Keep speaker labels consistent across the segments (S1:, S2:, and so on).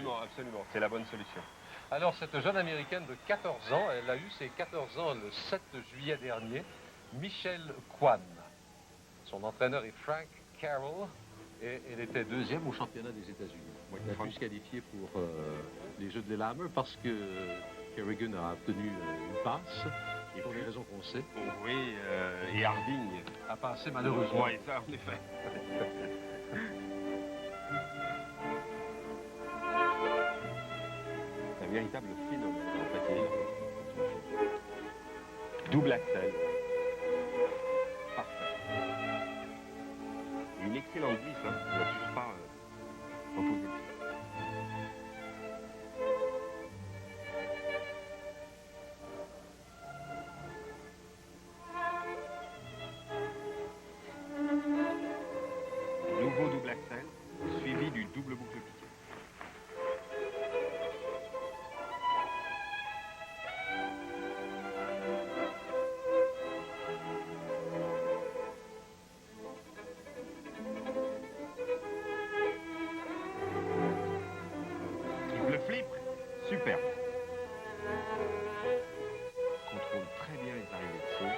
S1: Absolument, absolument. C'est la bonne solution.
S2: Alors, cette jeune Américaine de 14 ans, elle a eu ses 14 ans le 7 juillet dernier, Michelle Kwan. Son entraîneur est Frank Carroll et elle était deuxième au championnat des États-Unis. Elle a pu se qualifier pour les Jeux de Lillehammer parce que Kerrigan a obtenu une passe et pour les raisons qu'on sait.
S1: Oui, et Harding
S2: a passé malheureusement.
S1: Oui, ça en effet. C'est un véritable phénomène en fait. Double axel. Parfait. Une excellente glisse, hein. Il ne va toujours pas reposer. Nouveau double axel, suivi du double boucle piqué. Triple flip, superbe. Contrôle très bien les arrivées de saut.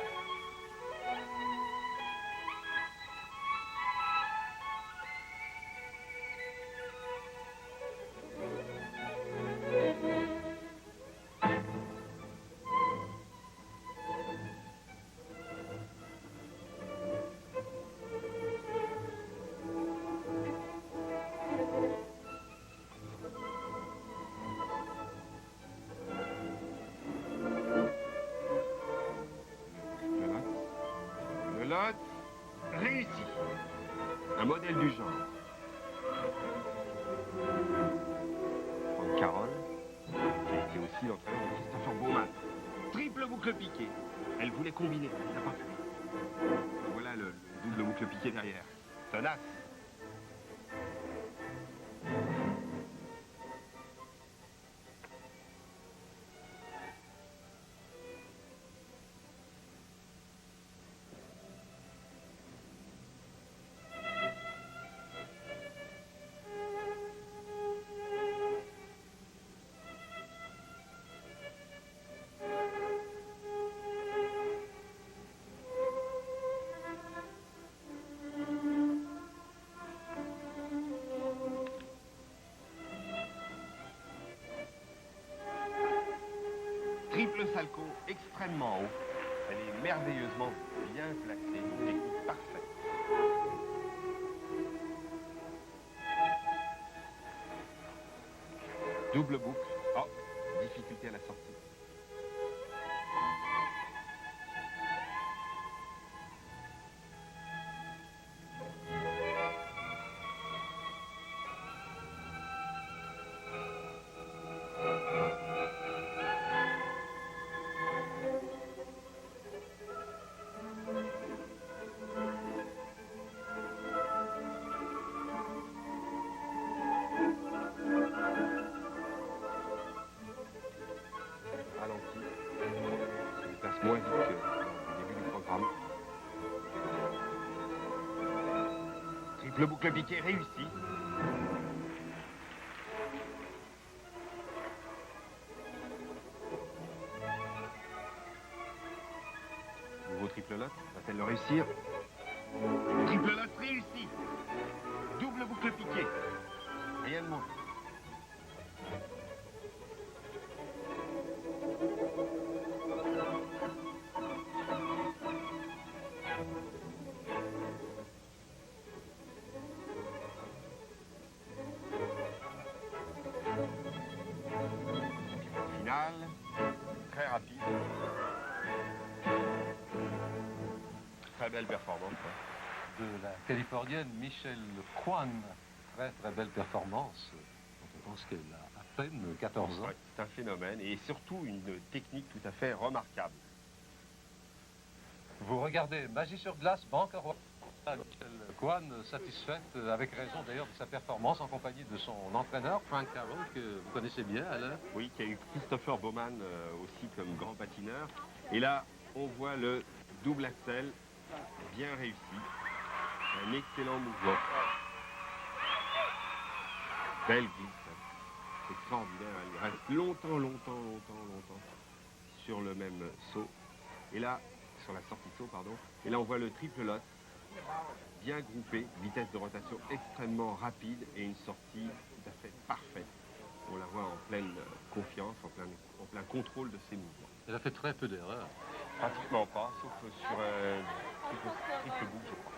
S1: Le lot réussi. Un modèle du genre. Frank Carroll, qui a été aussi l'entraîneur de Christopher Bowman. Triple boucle piqué. Elle voulait combiner, elle n'a pas fait. Voilà le double boucle piqué derrière. Tenace. Triple salco extrêmement haut. Elle est merveilleusement bien placée. Une technique parfaite. Double boucle. Oh, difficulté à la sortie. Moins vite que au début du programme. Triple boucle piqué réussi. Nouveau triple lot, va-t-elle le réussir? Triple lot réussi. Double boucle piqué. Rien de moins. Très rapide. Très belle performance.
S2: De la Californienne Michelle Kwan. Très très belle performance. On pense qu'elle a à peine 14 ans.
S1: Ouais, c'est un phénomène et surtout une technique tout à fait remarquable.
S2: Vous regardez Magie sur glace, Banque Royale. Michelle Kwan, satisfaite, avec raison d'ailleurs de sa performance en compagnie de son entraîneur, Frank Carroll, que vous connaissez bien, Alain.
S1: Oui, qui a eu Christopher Bowman aussi comme grand patineur. Et là, on voit le double axel bien réussi. Un excellent mouvement. Belle glisse. extraordinaire. Elle reste longtemps sur le même saut. Et là, sur la sortie saut, pardon. Et là, on voit le triple lot, bien groupé, vitesse de rotation extrêmement rapide et une sortie tout à fait parfaite. On la voit en pleine confiance, en plein contrôle de ses mouvements.
S2: Elle a fait très peu d'erreurs.
S1: Pratiquement pas, sauf sur triple boucle, je crois.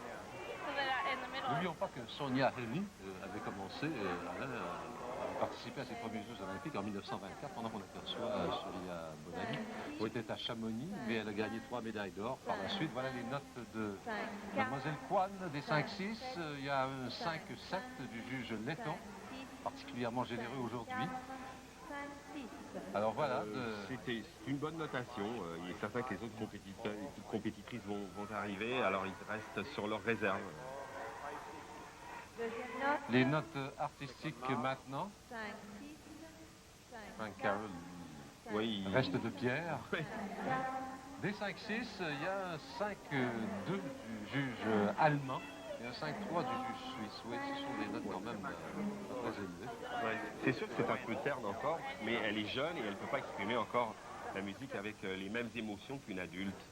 S2: N'oublions pas que Sonia Hely avait commencé, avait participé à ses premiers Jeux Olympiques en 1924, pendant qu'on aperçoit Surya Bonaly. C'était à Chamonix, mais elle a gagné 3 médailles d'or. Par la suite, voilà les notes de Mademoiselle Kwan des 5-6. Il y a un 5-7 du juge letton, particulièrement généreux aujourd'hui. Alors voilà.
S1: C'est une bonne notation. Il est certain que les autres compétiteurs et toutes compétitrices vont arriver, alors ils restent sur leur réserve.
S2: Les notes artistiques maintenant. Frank Carroll reste de pierre. Des 5-6, il y a un 5-2 du juge allemand et un 5-3 du juge suisse. Oui, ce sont des notes quand même très élevées.
S1: Ouais, c'est sûr que c'est un peu terne encore, mais elle est jeune et elle ne peut pas exprimer encore la musique avec les mêmes émotions qu'une adulte.